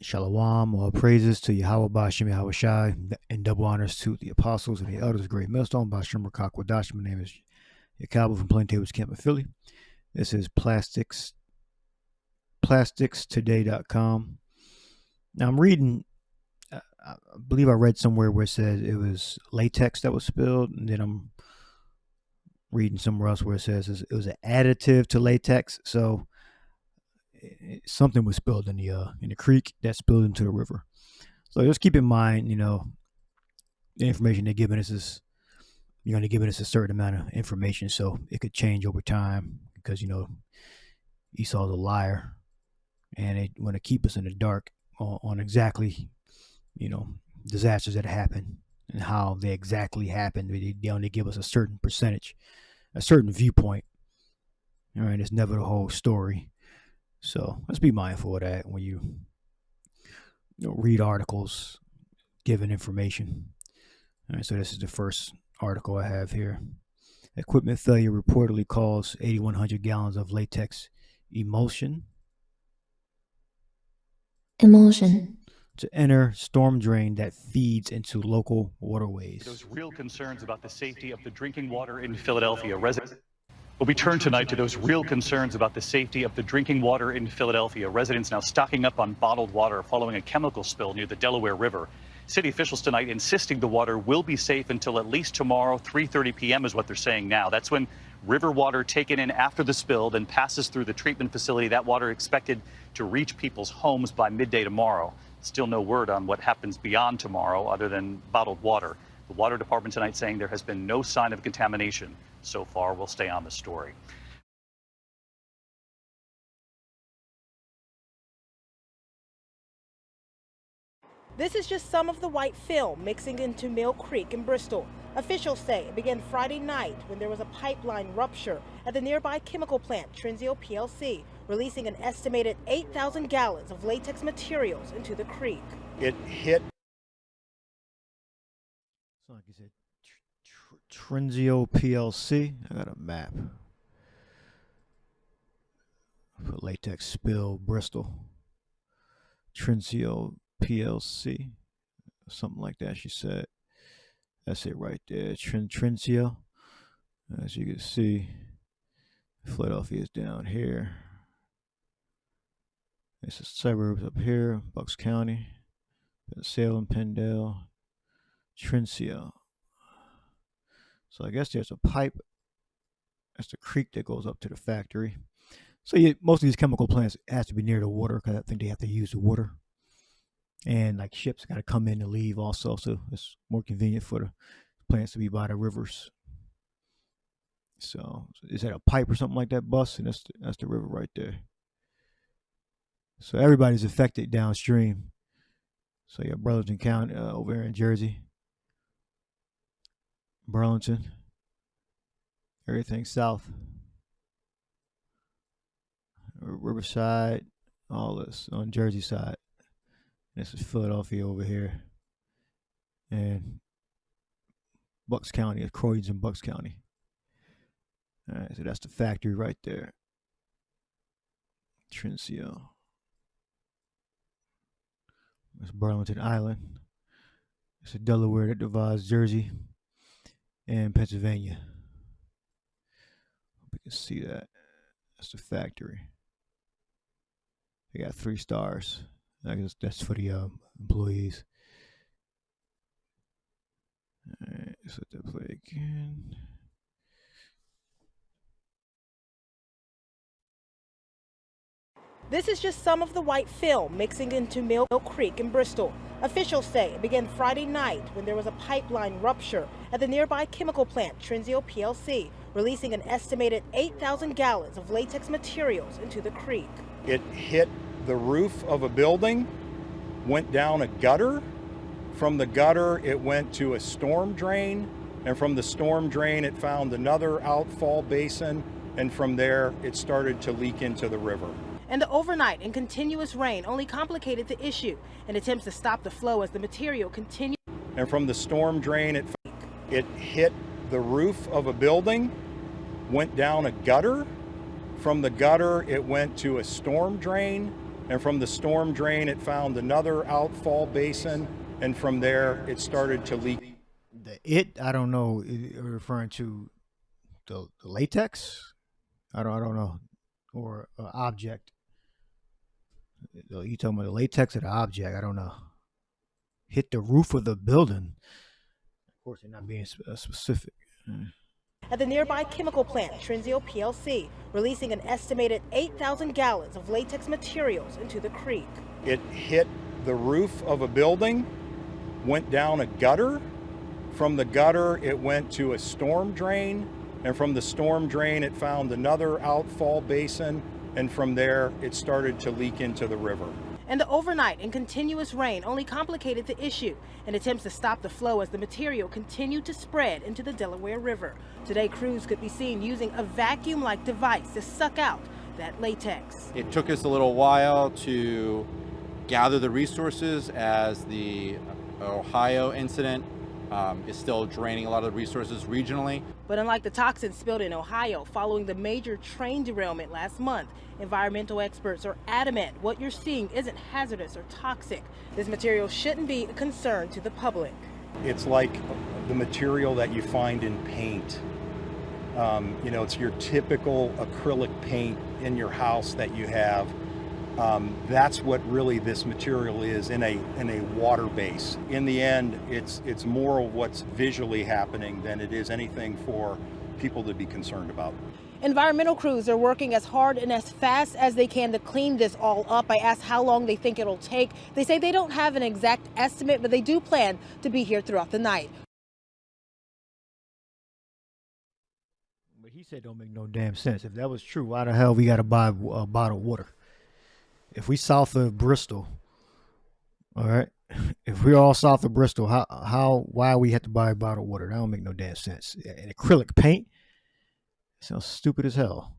Shalom, all praises to Yahweh Bashem Yahweh Shai, and double honors to the apostles and the elders of Great Millstone, Bashem Rakak Wadash. My name is Yakalba from Plain Tables Camp in Philly. This is plasticstoday.com. Now I'm reading, I believe I read somewhere where it says it was latex that was spilled, and then I'm reading somewhere else where it says it was an additive to latex. So something was spilled in the creek that spilled into the river. So just keep in mind, the information they're giving us is, you're only giving us a certain amount of information, so it could change over time because, Esau's a liar, and they want to keep us in the dark on exactly, disasters that happen and how they exactly happen. They only give us a certain percentage, a certain viewpoint. All right, it's never the whole story. So let's be mindful of that when you read articles, giving information. All right, so this is the first article I have here. Equipment failure reportedly caused 8,100 gallons of latex emulsion to enter storm drain that feeds into local waterways. Those real concerns about the safety of the drinking water in Philadelphia. Well, we turn tonight to those real concerns about the safety of the drinking water in Philadelphia. Residents now stocking up on bottled water following a chemical spill near the Delaware River. City officials tonight insisting the water will be safe until at least tomorrow, 3:30 p.m. is what they're saying now. That's when river water taken in after the spill then passes through the treatment facility. That water expected to reach people's homes by midday tomorrow. Still no word on what happens beyond tomorrow other than bottled water. The water department tonight saying there has been no sign of contamination so far. We'll stay on the story. This is just some of the white film mixing into Mill Creek in Bristol. Officials say it began Friday night when there was a pipeline rupture at the nearby chemical plant, Trenzio PLC, releasing an estimated 8,000 gallons of latex materials into the creek. It hit. So like you said, Trenzio PLC. I got a map. Put latex spill Bristol. Trenzio PLC. Something like that, she said. That's it right there. Trenzio. As you can see, Philadelphia is down here. This is suburbs up here, Bucks County. Salem, Pendle, Trenzio. So I guess there's a pipe. That's the creek that goes up to the factory. So most of these chemical plants has to be near the water because I think they have to use the water. And like ships got to come in and leave also, so it's more convenient for the plants to be by the rivers. So is that a pipe or something like that, bus? And that's the river right there. So everybody's affected downstream. So yeah, Burlington County over here in Jersey. Burlington. Everything south. Riverside. All this on Jersey side. This is Philadelphia over here. And Bucks County. It's Croydon and Bucks County. All right, so that's the factory right there. Trenzio. It's Burlington Island. It's the Delaware that divides Jersey and Pennsylvania. Hope you can see that. That's the factory. They got 3 stars. I guess that's for the employees. All right, let's let that play again. This is just some of the white film mixing into Mill Creek in Bristol. Officials say it began Friday night when there was a pipeline rupture at the nearby chemical plant, Trenzio PLC, releasing an estimated 8,000 gallons of latex materials into the creek. It hit the roof of a building, went down a gutter. From the gutter, it went to a storm drain. And from the storm drain, it found another outfall basin. And from there, it started to leak into the river. And the overnight and continuous rain only complicated the issue in attempts to stop the flow as the material continued. And from the storm drain, it hit the roof of a building, went down a gutter. From the gutter, it went to a storm drain. and from the storm drain it found another outfall basin, and from there it started to leak. I don't know, referring to the latex? I don't know, or object. You talking about the latex or the object? I don't know. Hit the roof of the building. Of course, they're not being specific. At the nearby chemical plant, Trenzio PLC, releasing an estimated 8,000 gallons of latex materials into the creek. It hit the roof of a building, went down a gutter. From the gutter, it went to a storm drain, and from the storm drain, it found another outfall basin, and from there, it started to leak into the river. And the overnight and continuous rain only complicated the issue in attempts to stop the flow as the material continued to spread into the Delaware River. Today, crews could be seen using a vacuum-like device to suck out that latex. It took us a little while to gather the resources as the Ohio incident is still draining a lot of the resources regionally. But unlike the toxins spilled in Ohio following the major train derailment last month, environmental experts are adamant what you're seeing isn't hazardous or toxic. This material shouldn't be a concern to the public. It's like the material that you find in paint. You know, it's your typical acrylic paint in your house that you have. That's what really this material is in a water base. In the end, it's more of what's visually happening than it is anything for people to be concerned about. Environmental crews are working as hard and as fast as they can to clean this all up. I asked how long they think it'll take. They say they don't have an exact estimate, but they do plan to be here throughout the night. But he said don't make no damn sense. If that was true, why the hell we got to buy bottled water? If we south of Bristol, all right, if we're all south of Bristol, why we have to buy bottled water? That don't make no damn sense. And acrylic paint sounds stupid as hell.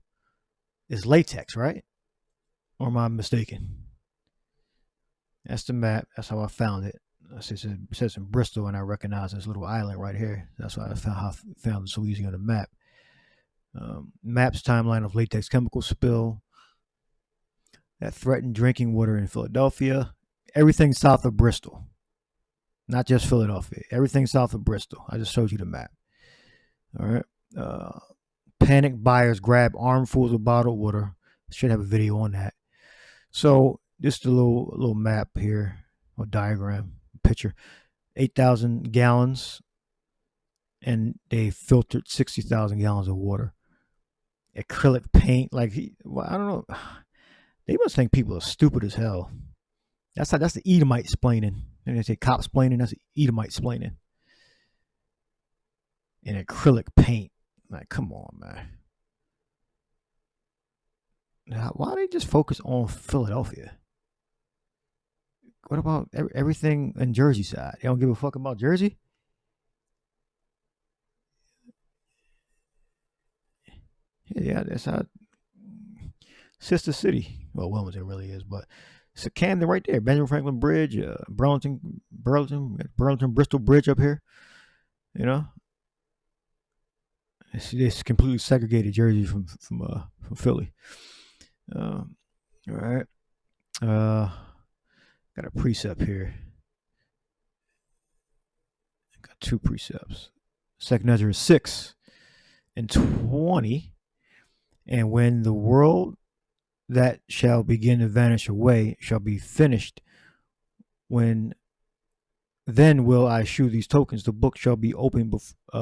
It's latex, right? Or am I mistaken? That's the map. That's how I found it. It says in Bristol, and I recognize this little island right here. That's why I found this so easy on the map. Maps timeline of latex chemical spill that threatened drinking water in Philadelphia. Everything south of Bristol, not just Philadelphia. Everything south of Bristol. I just showed you the map. All right. Panicked buyers grab armfuls of bottled water. Should have a video on that. So just a little map here, or diagram, picture. 8,000 gallons, and they filtered 60,000 gallons of water. Acrylic paint, I don't know. They must think people are stupid as hell. That's the Edomite splaining. And they say cop splaining, that's Edomite splaining. And acrylic paint. Like, come on, man. Now, why do they just focus on Philadelphia? What about everything in Jersey side? They don't give a fuck about Jersey? Yeah, that's how sister city. Well, Wilmington really is, but it's a Camden right there. Benjamin Franklin Bridge, Burlington, Bristol Bridge up here. You know, it's completely segregated Jersey from Philly. All right. Got a precept here. Got two precepts. 2 Ezra 6:20. And when the world that shall begin to vanish away shall be finished, then will I shew these tokens. The book shall be opened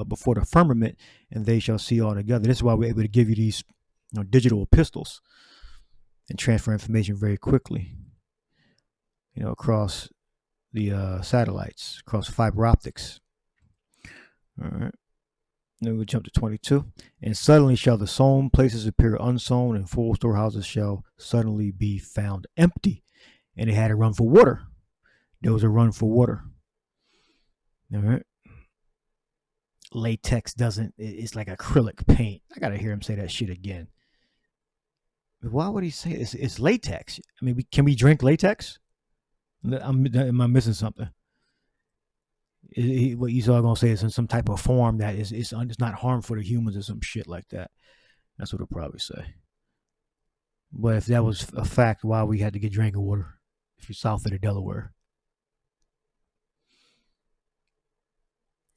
before the firmament, and they shall see all together. This is why we're able to give you these digital epistles and transfer information very quickly, across the satellites, across fiber optics. All right. Then we jump to 22. And suddenly shall the sown places appear unsown, and full storehouses shall suddenly be found empty. And they had to run for water. There was a run for water. All right. Latex it's like acrylic paint. I got to hear him say that shit again. Why would he say it? It's latex? I mean, can we drink latex? Am I missing something? What you all gonna say is in some type of form that it's not harmful to humans or some shit like that. That's what he'll probably say. But if that was a fact, why we had to get drinking water if you're south of the Delaware?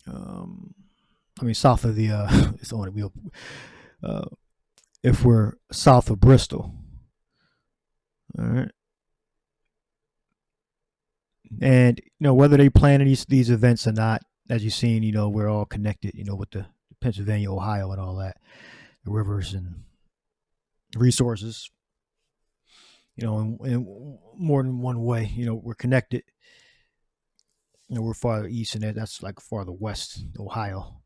I mean, south of the it's on the wheel. If we're south of Bristol, all right. And whether they plan these events or not, as you've seen, we're all connected, with the Pennsylvania, Ohio, and all that, the rivers and resources, in more than one way. We're connected. We're farther east, and that's like farther west, Ohio,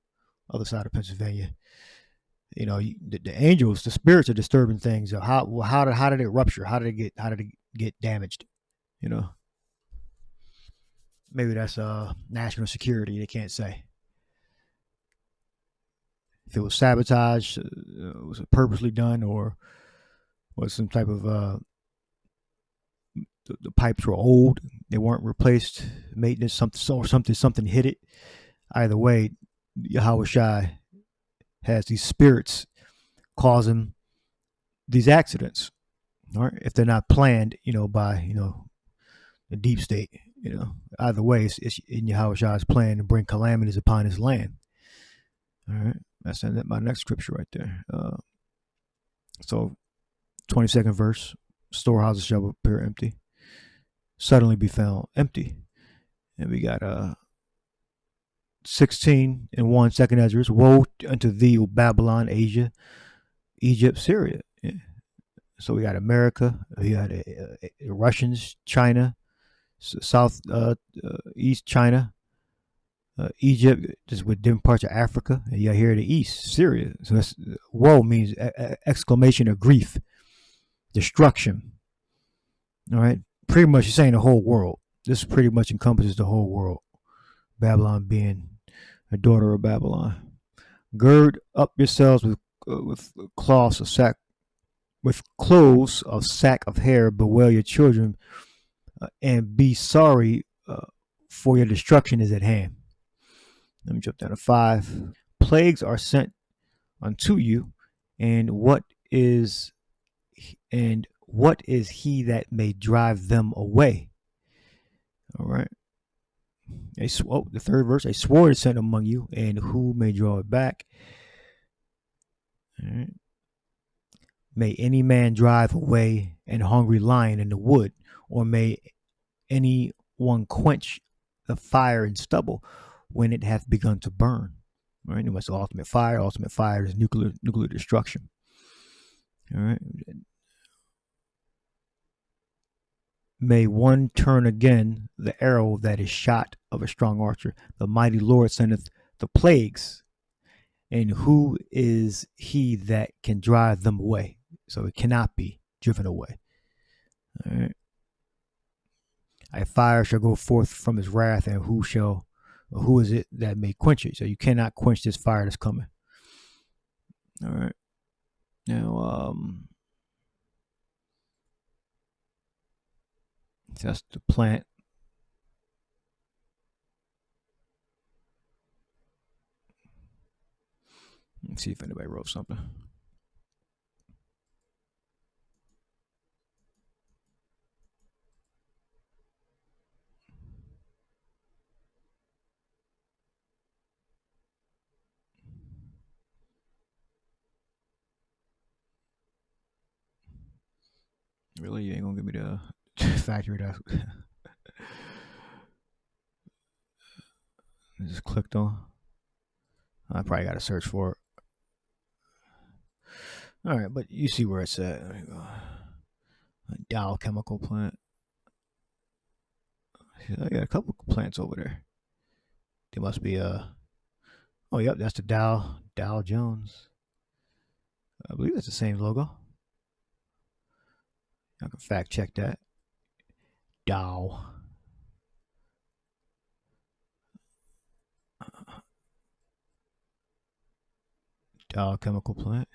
other side of Pennsylvania. The angels, the spirits are disturbing things. How did it rupture? How did it get damaged? Maybe that's national security. They can't say. If it was sabotage, was it purposely done, or was some type of the pipes were old, they weren't replaced, maintenance, something hit it. Either way, Yahweh Shai has these spirits causing these accidents, all right? If they're not planned, by the deep state, either way, it's in Yahweh Shai's plan to bring calamities upon his land. All right, that's my next scripture right there. So 22nd verse, storehouses shall appear empty, suddenly be found empty. And we got 16 and 1, second Ezra. Woe unto thee, O Babylon, Asia, Egypt, Syria. Yeah. So we got America, we got Russians, China, South East China, Egypt, just with different parts of Africa, and you got here the East, Syria. So that's woe means exclamation of grief, destruction. All right, pretty much you're saying the whole world. This pretty much encompasses the whole world. Babylon being a daughter of Babylon. Gird up yourselves with cloths of sack, with clothes of sack of hair. Bewail your children, and be sorry, for your destruction is at hand. Let me jump down to 5. Plagues are sent unto you, and what is he that may drive them away? All right. The third verse, a sword is sent among you, and who may draw it back? All right. May any man drive away an hungry lion in the wood, or may any one quench the fire in stubble when it hath begun to burn. All right. That's ultimate fire. Ultimate fire is nuclear destruction. All right. May one turn again the arrow that is shot of a strong archer. The mighty Lord sendeth the plagues, and who is he that can drive them away? So it cannot be driven away. All right. A fire shall go forth from his wrath, and who is it that may quench it? So you cannot quench this fire that's coming. All right. Now, that's the plant. Let's see if anybody wrote something. Really? You ain't gonna give me the factory that I just clicked on? I probably got to search for it. All right, but you see where it's at. There you go. A Dow chemical plant. I got a couple plants over there. They must be oh, yep, that's the Dow Jones. I believe it's the same logo. I can fact check that. Dow. Dow chemical plant.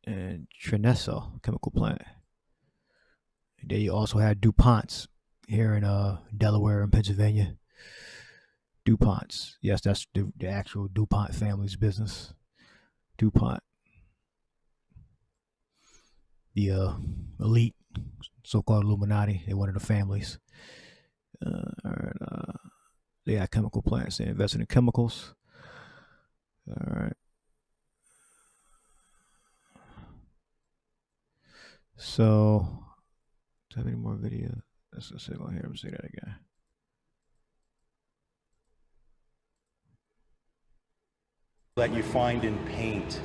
And Treneso chemical plant. They also had DuPonts here in Delaware and Pennsylvania. DuPonts. Yes, that's the actual DuPont family's business. DuPont. the elite, so-called Illuminati. They're one of the families. All right, they got chemical plants. They invested in chemicals. All right. So, do I have any more video? Let's see. Go here. Let me see that again. That you find in paint.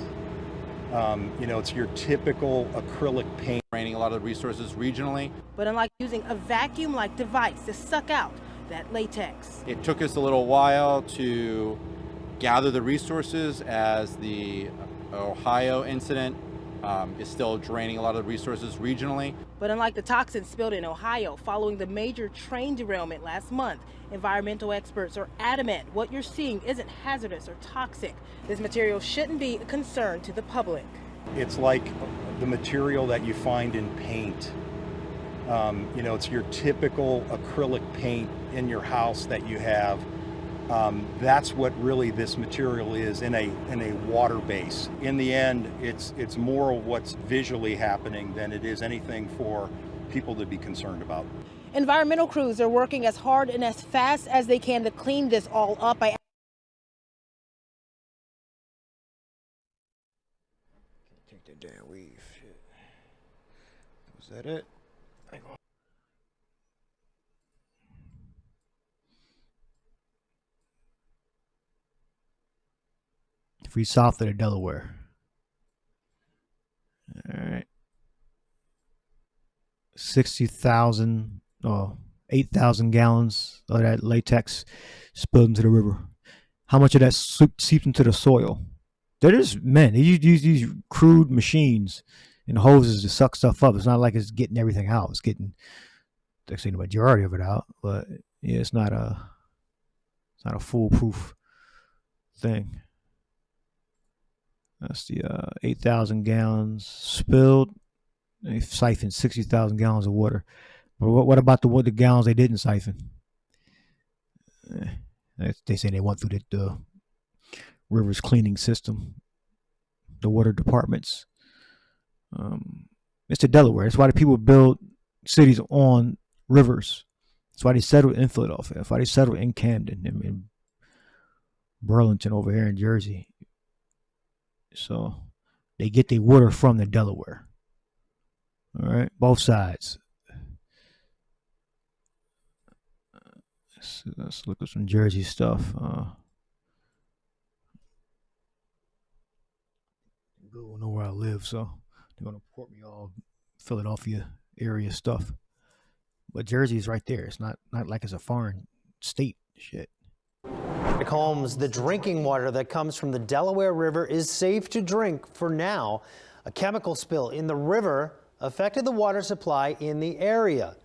You know, it's your typical acrylic paint. Draining a lot of resources regionally. But unlike using a vacuum-like device to suck out that latex. It took us a little while to gather the resources as the Ohio incident is still draining a lot of resources regionally. But unlike the toxins spilled in Ohio following the major train derailment last month, environmental experts are adamant what you're seeing isn't hazardous or toxic. This material shouldn't be a concern to the public. It's like the material that you find in paint. You know, it's your typical acrylic paint in your house that you have. That's what really this material is in a water base. In the end, it's more what's visually happening than it is anything for people to be concerned about. Environmental crews are working as hard and as fast as they can to clean this all up. Take that damn weave. Shit. Was that it? Hang on. Free south of the Delaware. All right. 60,000, 8,000 gallons of that latex spilled into the river. How much of that seeps into the soil? There is, man, they use these crude machines and hoses to suck stuff up. It's not like it's getting everything out. It's getting, actually, the majority of it out, but yeah, it's not a foolproof thing. That's the 8,000 gallons spilled. They siphoned 60,000 gallons of water. But what about the gallons they didn't siphon? They say they went through the river's cleaning system, the water departments. It's the Delaware. That's why the people build cities on rivers. That's why they settled in Philadelphia. That's why they settled in Camden and in Burlington over here in Jersey. So they get their water from the Delaware. All right, both sides. Let's look at some Jersey stuff. Google know where I live, so they're gonna report me all Philadelphia area stuff. But Jersey is right there. It's not like it's a foreign state shit. Holmes, the drinking water that comes from the Delaware River is safe to drink for now. A chemical spill in the river affected the water supply in the area.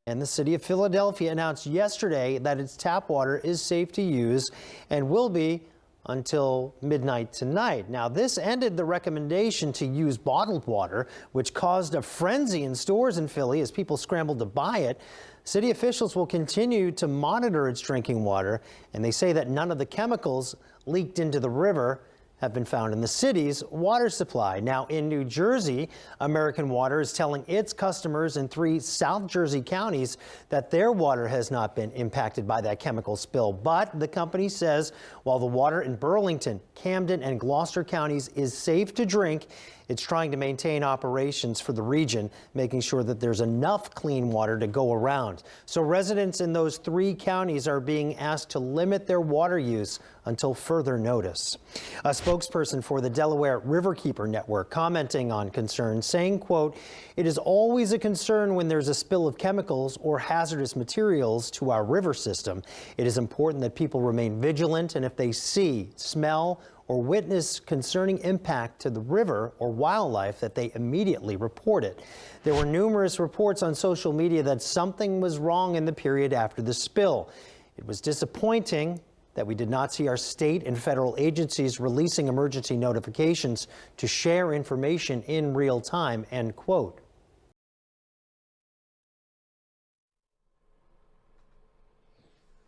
And the city of Philadelphia announced yesterday that its tap water is safe to use and will be until midnight tonight. Now, this ended the recommendation to use bottled water, which caused a frenzy in stores in Philly as people scrambled to buy it. City officials will continue to monitor its drinking water, and they say that none of the chemicals leaked into the river have been found in the city's water supply. Now, in New Jersey, American Water is telling its customers in 3 South Jersey counties that their water has not been impacted by that chemical spill. But the company says while the water in Burlington, Camden, and Gloucester counties is safe to drink, it's trying to maintain operations for the region, making sure that there's enough clean water to go around. So residents in those 3 counties are being asked to limit their water use until further notice. A spokesperson for the Delaware Riverkeeper Network commenting on concerns, saying, quote, "It is always a concern when there's a spill of chemicals or hazardous materials to our river system. It is important that people remain vigilant, and if they see, smell, or witness concerning impact to the river or wildlife, that they immediately report it." There were numerous reports on social media that something was wrong in the period after the spill. It was disappointing that we did not see our state and federal agencies releasing emergency notifications to share information in real time, end quote.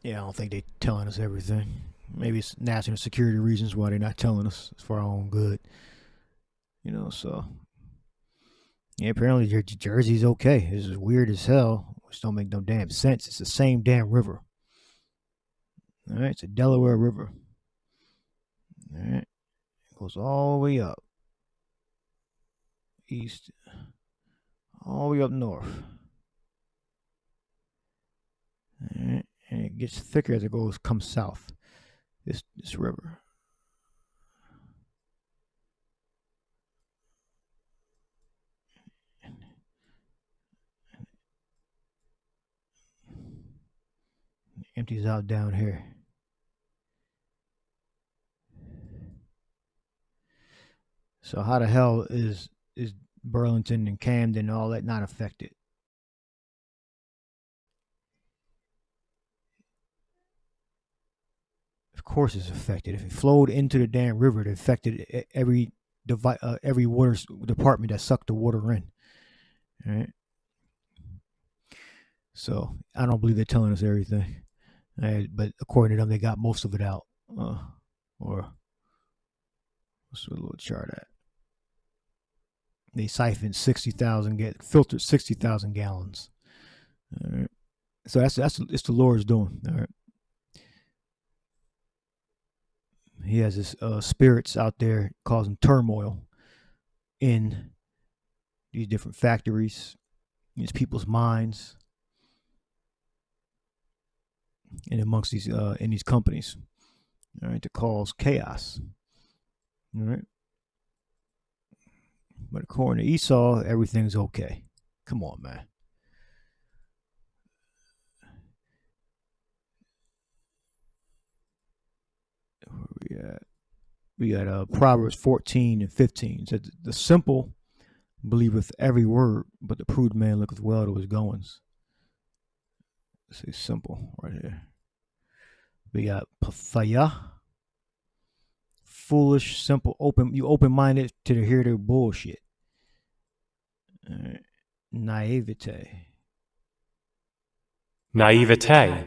Yeah, I don't think they're telling us everything. Maybe it's national security reasons why they're not telling us. It's for our own good. You know, so Yeah, apparently Jersey's okay. This is weird as hell, which don't make no damn sense. It's the same damn river. All right, it's a Delaware River. All right, it goes all the way up east, all the way up north. All right, and it gets thicker as it comes south. This river. Empties out down here. So how the hell is Burlington and Camden and all that not affected? Of course it's affected. If it flowed into the damn river, it affected every water department that sucked the water in. All right. So I don't believe they're telling us everything. But according to them, they got most of it out. Or what's the little chart at? They siphoned 60,000, filtered 60,000 gallons. All right. So it's the Lord's doing. All right. He has his spirits out there causing turmoil in these different factories, these people's minds, and amongst these in these companies. All right, to cause chaos. All right. But according to Esau, everything's okay. Come on, man. Where we got Proverbs 14 and 15. It said, the simple believeth every word, but the prudent man looketh well to his goings. Let's say simple right here. We got Pathaya. Foolish, simple, open-minded to hear their bullshit. Naivete. Naivete.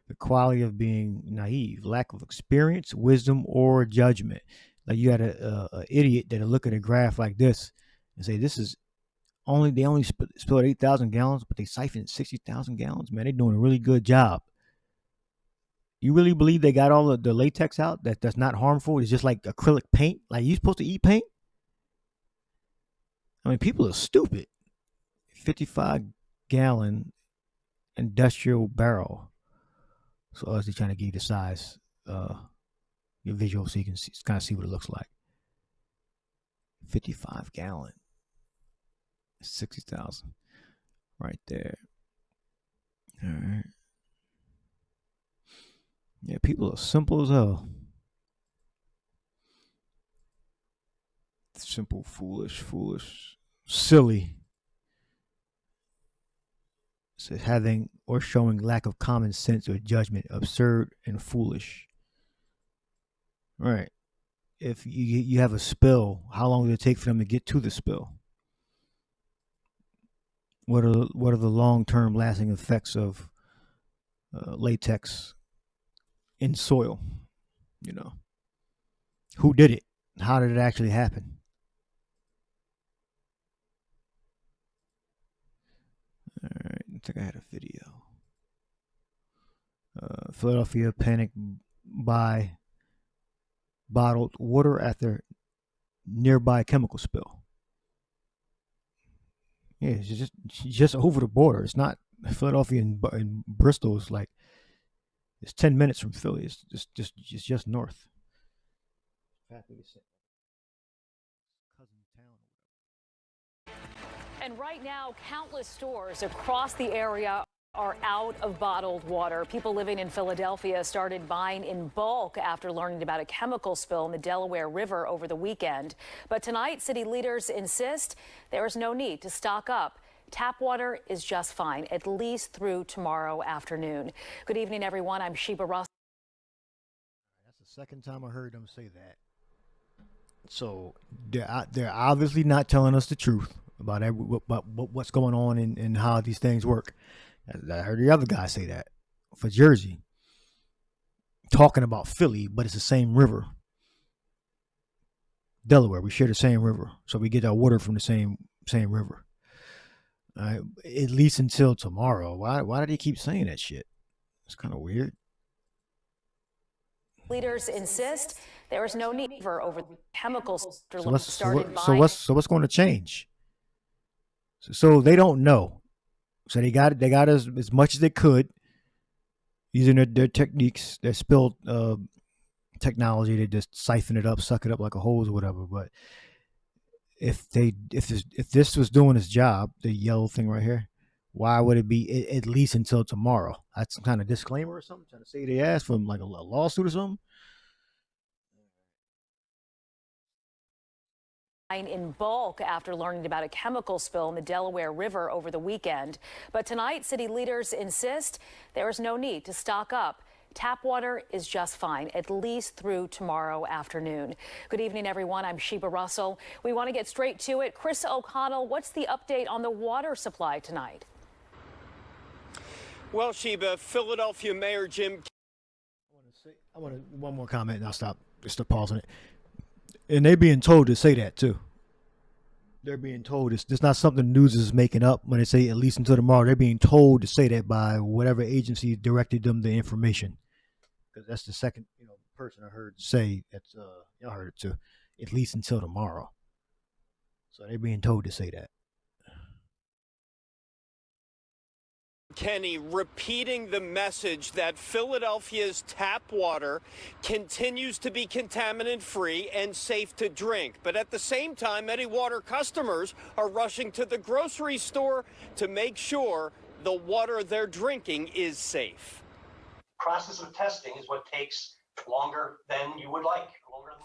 The quality of being naive, lack of experience, wisdom, or judgment. Like you had a idiot that'll look at a graph like this and say, "This is they only spilled 8,000 gallons, but they siphoned 60,000 gallons. Man, they're doing a really good job." You really believe they got all of the latex out that's not harmful? It's just like acrylic paint. Like, you supposed to eat paint? I mean, people are stupid. 55-gallon industrial barrel. So I was trying to give you the size, your visual, so you can kind of see what it looks like. 55-gallon, 60,000, right there. All right. Yeah, people are simple as hell. Simple, foolish, silly. So having or showing lack of common sense or judgment, absurd and foolish. All right. If you have a spill, how long does it take for them to get to the spill? What are the long-term lasting effects of latex in soil? You know, who did it? How did it actually happen? All right, I think I had a video. Philadelphia panic by bottled water after nearby chemical spill. Yeah, it's just over the border. It's not Philadelphia and Bristol is like, it's 10 minutes from Philly. It's just north. And right now, countless stores across the area are out of bottled water. People living in Philadelphia started buying in bulk after learning about a chemical spill in the Delaware River over the weekend. But tonight, city leaders insist there is no need to stock up. Tap water is just fine, at least through tomorrow afternoon. Good evening, everyone. I'm Sheba Russell. That's the second time I heard them say that. So they're obviously not telling us the truth about what's going on and how these things work. I heard the other guy say that for Jersey, talking about Philly, but it's the same river. Delaware. We share the same river, so we get our water from the same river. At least until tomorrow. Why do they keep saying that shit? It's kind of weird. Leaders insist there is no need for over chemicals. So what's going to change? So they don't know. So they got as much as they could using their techniques, their spilled technology. They just siphon it up, suck it up like a hose or whatever. But if this was doing its job, the yellow thing right here, why would it be at least until tomorrow? That's some kind of disclaimer or something, trying to say they asked for like a lawsuit or something. In bulk after learning about a chemical spill in the Delaware River over the weekend. But tonight, city leaders insist there is no need to stock up. Tap water is just fine, at least through tomorrow afternoon. Good evening, everyone. I'm Sheba Russell. We want to get straight to it. Chris O'Connell, what's the update on the water supply tonight? Well, Sheba, Philadelphia Mayor Jim. I want one more comment and I'll stop. Just pausing it. And they're being told to say that too. They're being told it's not something news is making up when they say at least until tomorrow. They're being told to say that by whatever agency directed them the information. Because that's the second person I heard say that. Y'all heard it too. At least until tomorrow. So they're being told to say that. Kenny repeating the message that Philadelphia's tap water continues to be contaminant-free and safe to drink. But at the same time, many water customers are rushing to the grocery store to make sure the water they're drinking is safe. Process of testing is what takes longer than you would like.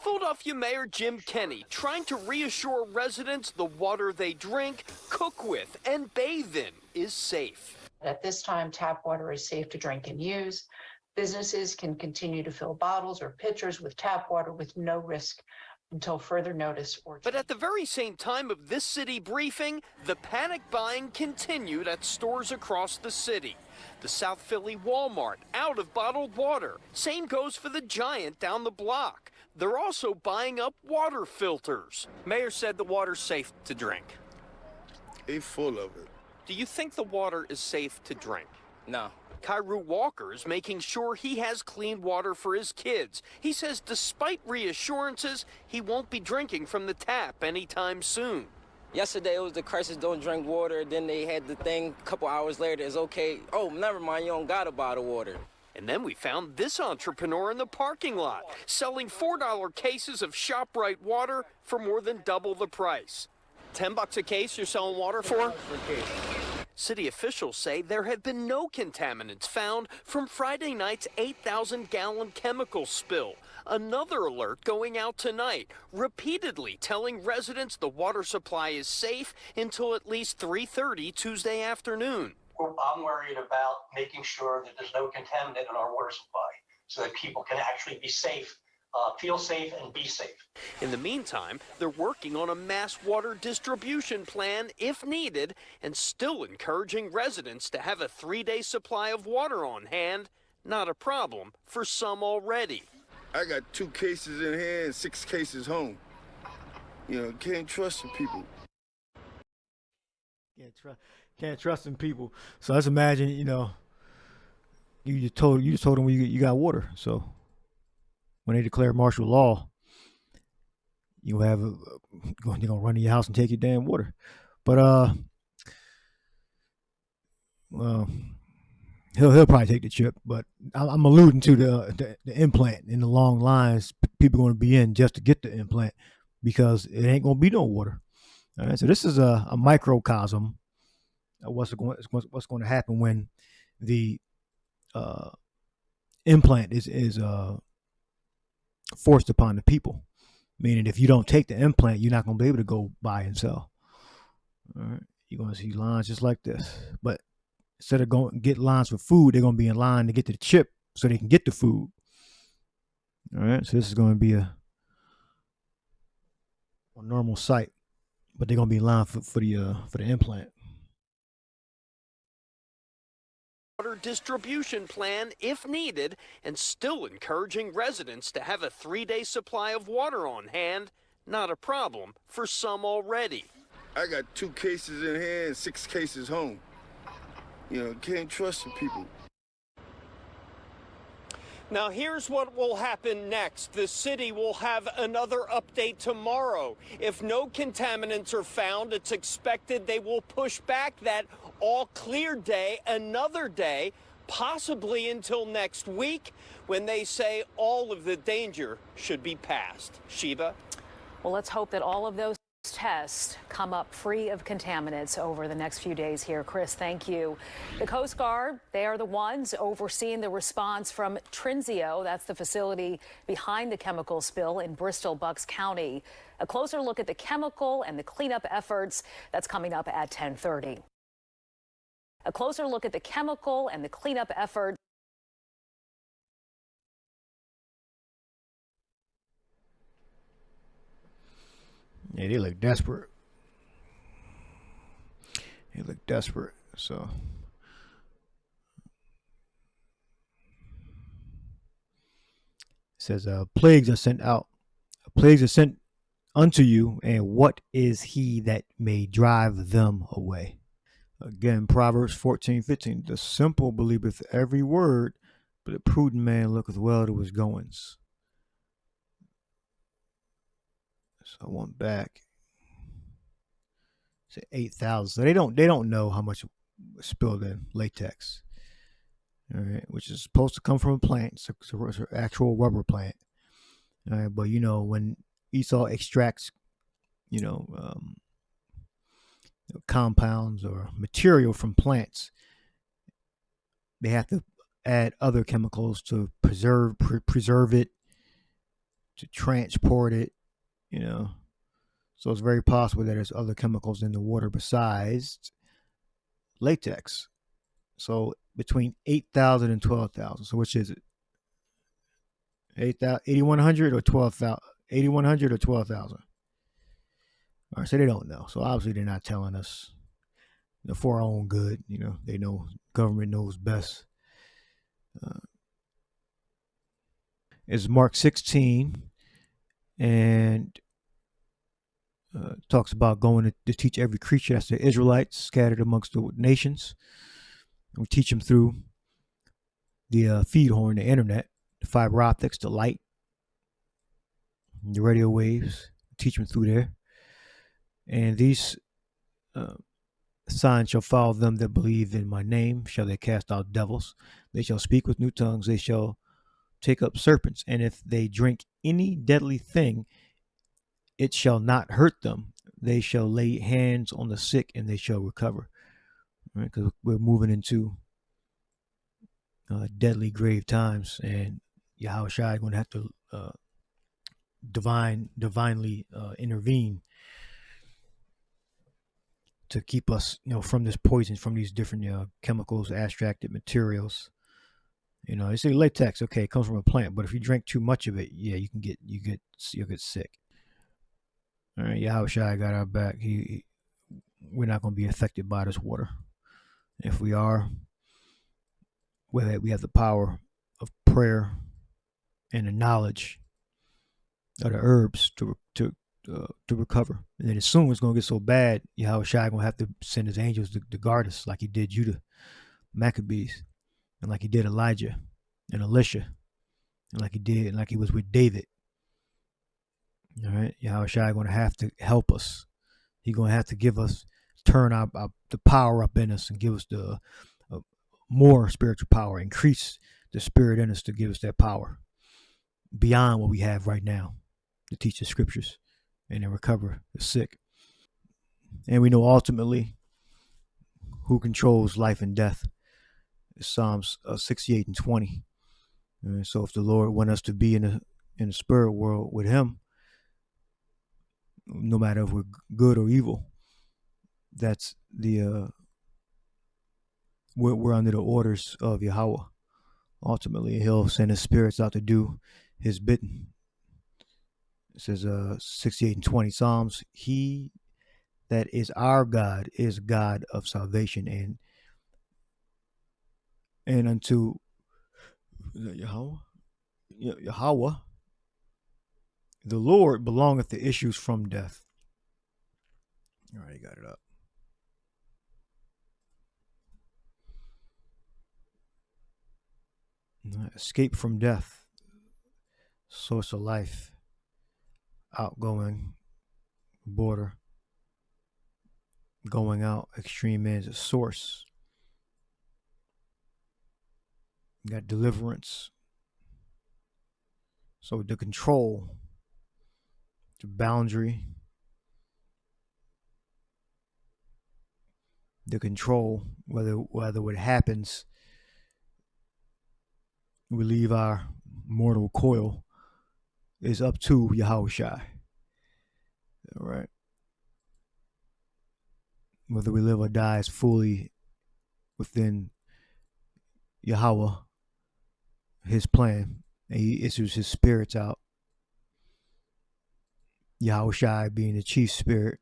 Philadelphia Mayor Jim Kenney trying to reassure residents the water they drink, cook with, and bathe in is safe. At this time, tap water is safe to drink and use. Businesses can continue to fill bottles or pitchers with tap water with no risk until further notice or change. But at the very same time of this city briefing, the panic buying continued at stores across the city. The South Philly Walmart out of bottled water. Same goes for the Giant down the block. They're also buying up water filters. Mayor said the water's safe to drink. It's full of it. Do you think the water is safe to drink? No. Kyru Walker is making sure he has clean water for his kids. He says despite reassurances, he won't be drinking from the tap anytime soon. Yesterday it was the crisis, don't drink water. Then they had the thing a couple hours later, it's okay. Oh, never mind, you don't got a bottle of water. And then we found this entrepreneur in the parking lot, selling $4 cases of ShopRite water for more than double the price. $10 a case you're selling water for? City officials say there have been no contaminants found from Friday night's 8,000-gallon chemical spill. Another alert going out tonight, repeatedly telling residents the water supply is safe until at least 3:30 Tuesday afternoon. I'm worried about making sure that there's no contaminant in our water supply so that people can actually be safe. Feel safe and be safe. In the meantime, they're working on a mass water distribution plan if needed and still encouraging residents to have a 3-day supply of water on hand. Not a problem for some already. I got 2 cases in here and 6 cases home. Can't trust the people. Can't trust in people. So let's imagine, you just told them you got water. So when they declare martial law, they're gonna run to your house and take your damn water. But well, he'll probably take the chip. But I'm alluding to the implant in the long lines people are going to be in just to get the implant because it ain't gonna be no water. All right, so this is a microcosm of what's going to happen when the implant is forced upon the people, meaning if you don't take the implant, you're not going to be able to go buy and sell. All right, you're going to see lines just like this. But instead of going get lines for food, they're going to be in line to get to the chip so they can get the food. All right, so this is going to be a normal site, but they're going to be in line for the implant. Water distribution plan if needed and still encouraging residents to have a 3-day supply of water on hand. not a problem for some already. I got 2 cases in here and 6 cases home. Can't trust the people. Now, here's what will happen next. The city will have another update tomorrow. If no contaminants are found, it's expected they will push back that all clear day another day, possibly until next week, when they say all of the danger should be past. Sheba? Well, let's hope that all of those tests come up free of contaminants over the next few days here. Chris, thank you. The Coast Guard, they are the ones overseeing the response from Trinzio. That's the facility behind the chemical spill in Bristol, Bucks County. A closer look at the chemical and the cleanup efforts, that's coming up at 10:30. A closer look at the chemical and the cleanup efforts. Yeah, they look desperate. They look desperate. So it says, plagues are sent out. Plagues are sent unto you, and what is he that may drive them away? Again, Proverbs 14:15. The simple believeth every word, but a prudent man looketh well to his goings. So I went back. It's 8,000. So they don't know how much was spilled in latex. All right, which is supposed to come from a plant. It's an actual rubber plant. All right, but when Esau extracts, compounds or material from plants, they have to add other chemicals to preserve it, to transport it, So it's very possible that there's other chemicals in the water besides latex. So between 8,000 and 12,000. So which is it? 8,100 or 12,000? 8,100 or 12,000? All right, so they don't know. So obviously they're not telling us for our own good. They know, government knows best. It's Mark 16, and talks about going to teach every creature. That's the Israelites scattered amongst the nations. And we teach them through the feed horn, the internet, the fiber optics, the light, the radio waves. Teach them through there. And these signs shall follow them that believe in my name. Shall they cast out devils? They shall speak with new tongues. They shall take up serpents. And if they drink any deadly thing, it shall not hurt them. They shall lay hands on the sick and they shall recover. Right? Because we're moving into deadly grave times, and Yahushua is going to have to divinely intervene to keep us, from this poison, from these different chemicals, abstracted materials. They say latex, okay, it comes from a plant, but if you drink too much of it, yeah, you'll get sick. All right, Yahushua got our back. We're not going to be affected by this water. If we are, we have the power of prayer and the knowledge of the herbs to recover. And then as soon as it's going to get so bad, Yahushua going to have to send his angels to guard us, like he did Judah, Maccabees, and like he did Elijah and Elisha, and like he was with David. All right, Yahushua going to have to help us. He's going to have to turn the power up in us and give us the more spiritual power, increase the spirit in us to give us that power beyond what we have right now to teach the scriptures and to recover the sick. And we know ultimately who controls life and death. It's Psalms 68 and 20. And so if the Lord want us to be in the spirit world with him, no matter if we're good or evil, that's we're under the orders of Yahweh. Ultimately, he'll send his spirits out to do his bidding. It says 68 and 20 Psalms, he that is our God is God of salvation, and unto Yahweh the Lord belongeth the issues from death. All right, got it up. Escape from death, source of life, outgoing, border, going out, extreme ends, a source. You got deliverance. So the control, the boundary, the control, whether what happens, we leave our mortal coil, is up to Yahushua. All right. Whether we live or die is fully within Yahweh, his plan. And he issues his spirits out. Yahushua being the chief spirit,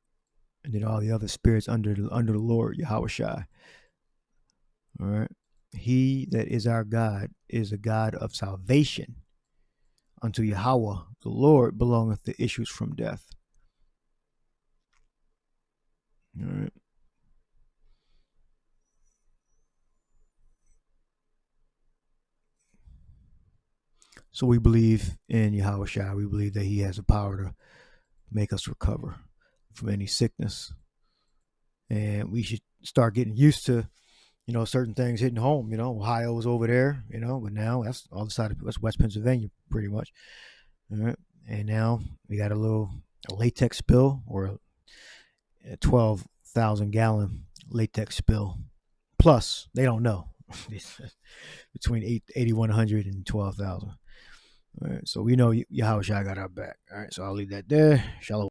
and then all the other spirits under the Lord, Yahushua. All right. He that is our God is a God of salvation. Unto Yahweh, the Lord, belongeth the issues from death. All right. So we believe in Yahushua. We believe that he has the power to make us recover from any sickness. And we should start getting used to, certain things hitting home. Ohio was over there, but now that's all the side of that's West Pennsylvania, pretty much. All right. And now we got a latex spill, or a 12,000 gallon latex spill. Plus, they don't know. Between 8,100 and 12,000. All right. So we know Yahushua got our back. All right. So I'll leave that there. Shalom.